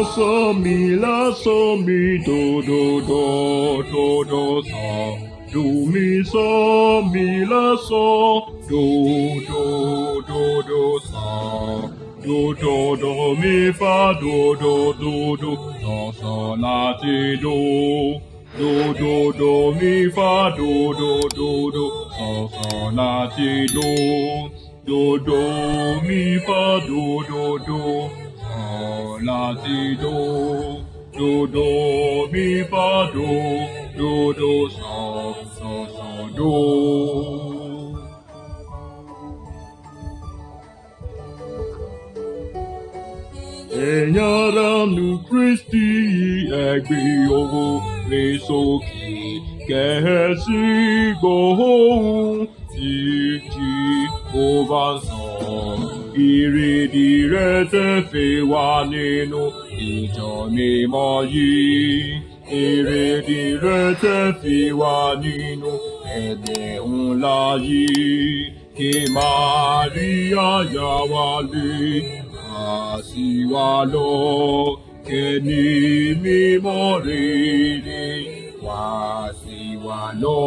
so mi la so mi do do do do do so do mi so mi la so do do do do so do do do mi fa do do do do so la ti do do do mi fa do do do so la ti do mi fa do la ti do mi fa do so do. Enyaranu Kristi egbe owo re sókè kẹsì gbóhùn títí ó bá sọ. Ìrèdí rẹ̀ tẹ́ fẹ́ wà nínú ìjọ mímọ́ yìí. Ìrèdí rẹ̀ tẹ́ fẹ́ wà nínú ẹgbẹ́ ńlá yìí. Kí Màríà yà wá lé sí wa lọ, kẹ́ni mímọ́ rere wá sí wa lọ.